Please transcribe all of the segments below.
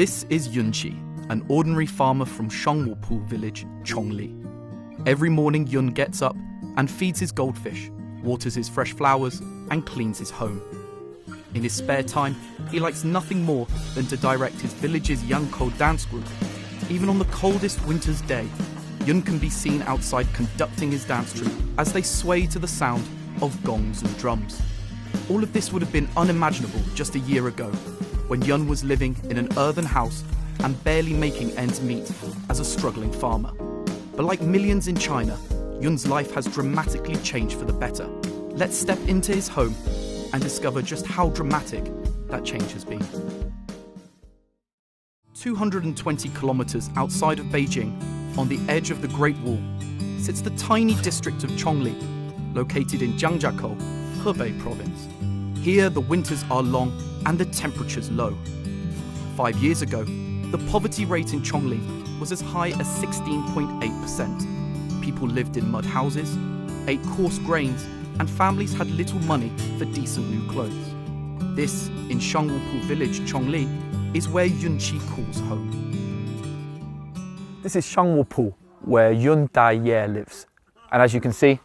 This is Yunqi, an ordinary farmer from Shangwupu village, Chongli. Every morning Yun gets up and feeds his goldfish, waters his fresh flowers and cleans his home. In his spare time, he likes nothing more than to direct his village's Yanko dance group. Even on the coldest winter's day, Yun can be seen outside conducting his dance troupe as they sway to the sound of gongs and drums. All of this would have been unimaginable just a year ago, when Yun was living in an earthen house and barely making ends meet as a struggling farmer. But like millions in China, Yun's life has dramatically changed for the better. Let's step into his home and discover just how dramatic that change has been. 220 kilometers outside of Beijing, on the edge of the Great Wall, sits the tiny district of Chongli, located in Jiangjiakou, Hebei province. Here the winters are long and the temperatures low. 5 years ago, the poverty rate in Chongli was as high as 16.8%. People lived in mud houses, ate coarse grains, and families had little money for decent new clothes. This, in Shangwupu village, Chongli, is where Yunqi calls home. This is Shangwupu, where Yun Daiye lives. And as you can see,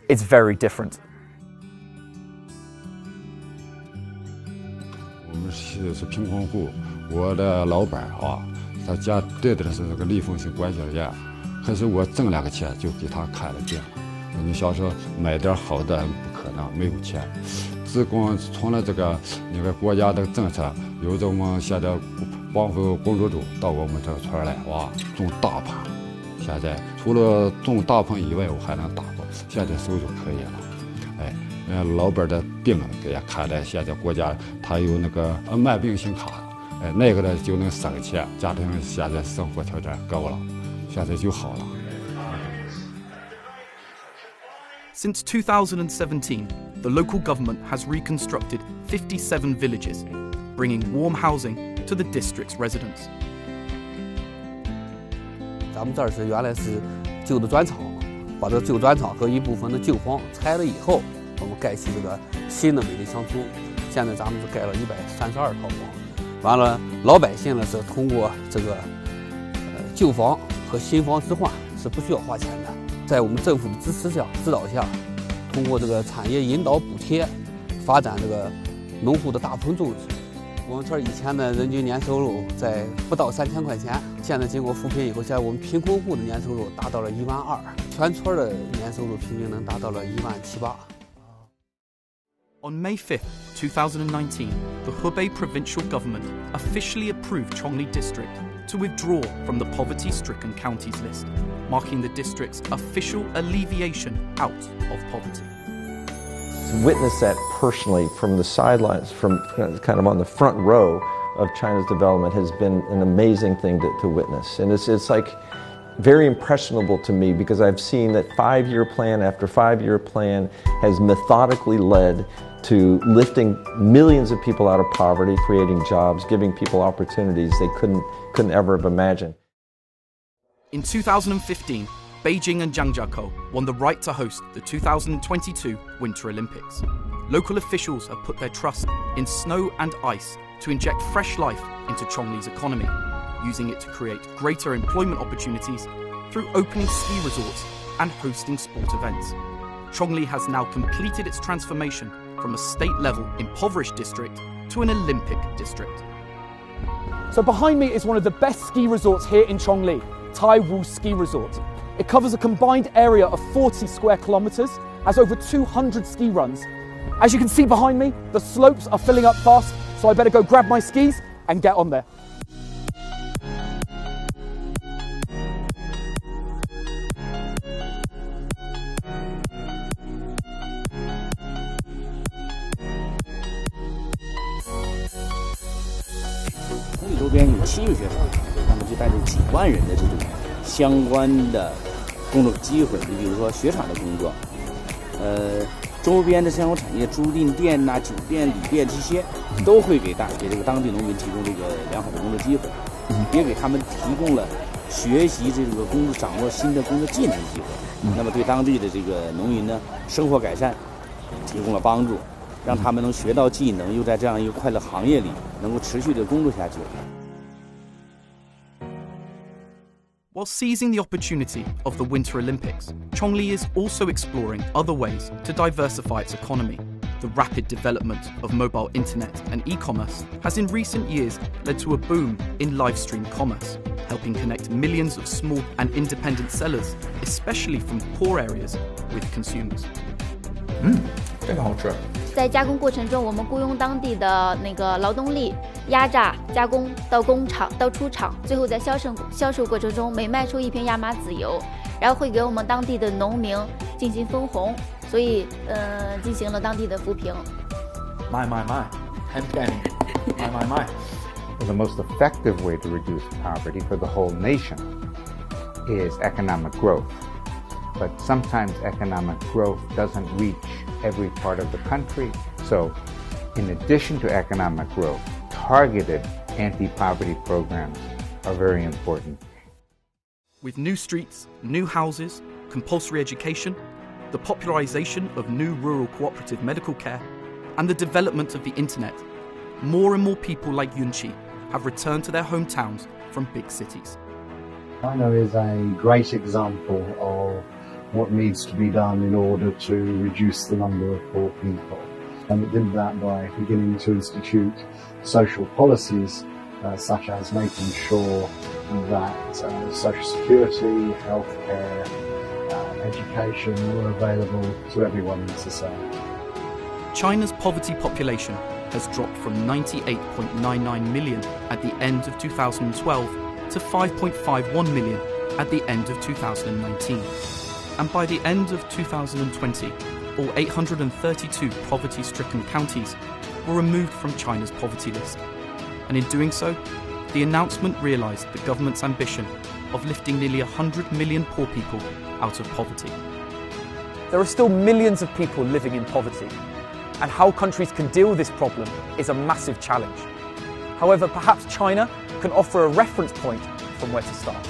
it's very different. 我们是贫困户，我的老板啊，他家对的是这个立丰型管销店，可是我挣2个钱就给他开了店。你小时候买点好的不可能，没有钱。自从了这个国家的政策，有这么现在帮扶公主到我们这个村来，哇，种大棚。现在除了种大棚以外，我还能打包，现在收入可以了。哎，老板的病给他开了，现在国家他有那个慢病型卡，哎，那个呢就能省钱，家庭现在生活条件高了，现在就好了。Since 2017, the local government has reconstructed 57 villages, bringing warm housing to the district's residents. 咱们这儿是原来是旧的砖厂，把这旧砖厂和一部分的旧房拆了以后，我们盖起这个新的美丽乡村。现在咱们是盖了132套房，完了老百姓呢是通过这个旧房和新房置换是不需要花钱的。在我们政府的支持下、指导下，通过这个产业引导补贴，发展这个农户的大棚种植。我们村以前的人均年收入在不到3000块钱，现在经过扶贫以后，现在我们贫困户的年收入达到了12000，全村的年收入平均能达到了17800。On May 5th, 2019, the Hebei provincial government officially approved Chongli district to withdraw from the poverty-stricken counties list, marking the district's official alleviation out of poverty. To witness that personally from the sidelines, from kind of on the front row of China's development has been an amazing thing to witness. And it's like very impressionable to me because I've seen that 5-year plan after 5-year plan has methodically led to lifting millions of people out of poverty, creating jobs, giving people opportunities they couldn't ever have imagined. In 2015, Beijing and Jiangjiakou won the right to host the 2022 Winter Olympics. Local officials have put their trust in snow and ice to inject fresh life into Chongli's economy, using it to create greater employment opportunities through opening ski resorts and hosting sport events. Chongli has now completed its transformation from a state-level impoverished district to an Olympic district. So behind me is one of the best ski resorts here in Chongli, Taiwu Ski Resort. It covers a combined area of 40 square kilometers, has over 200 ski runs. As you can see behind me, the slopes are filling up fast, so I better go grab my skis and get on there. Chongli 周边有7个学生，他们就带着几万人的这种相关的工作机会，你比如说雪场的工作，周边的相关产业，租赁店呐、酒店、旅店这些，都会给这个当地农民提供这个良好的工作机会，也给他们提供了学习这个工作、掌握新的工作技能的机会。那么对当地的这个农民呢，生活改善提供了帮助，让他们能学到技能，又在这样一个快乐行业里能够持续的工作下去。 In 2019, the Hebei provincial government officially approved Chongli's district to withdraw from the poverty-stricken counties list, marking the district's official alleviation out of poverty. While seizing the opportunity of the Winter Olympics, Chongli is also exploring other ways to diversify its economy. The rapid development of mobile internet and e-commerce has in recent years led to a boom in live stream commerce, helping connect millions of small and independent sellers, especially from poor areas, with consumers. 这个好吃。在加工过程中，我们雇佣当地的劳动力，压榨、加工到工厂到出厂，最后在销售过程中，每卖出一瓶亚麻籽油，然后会给我们当地的农民进行分红，所以进行了当地的扶贫。My, The most effective way to reduce poverty for the whole nation is economic growth. But sometimes economic growth doesn't reach every part of the country. So, in addition to economic growth, targeted anti-poverty programs are very important. With new streets, new houses, compulsory education, the popularisation of new rural cooperative medical care, and the development of the internet, more and more people like Yunqi have returned to their hometowns from big cities. China is a great example of what needs to be done in order to reduce the number of poor people. And it did that by beginning to institute social policies such as making sure that social security, healthcare, education were available to everyone in society. China's poverty population has dropped from 98.99 million at the end of 2012 to 5.51 million at the end of 2019. And by the end of 2020, all 832 poverty-stricken counties were removed from China's poverty list. And in doing so, the announcement realised the government's ambition of lifting nearly 100 million poor people out of poverty. There are still millions of people living in poverty, and how countries can deal with this problem is a massive challenge. However, perhaps China can offer a reference point from where to start.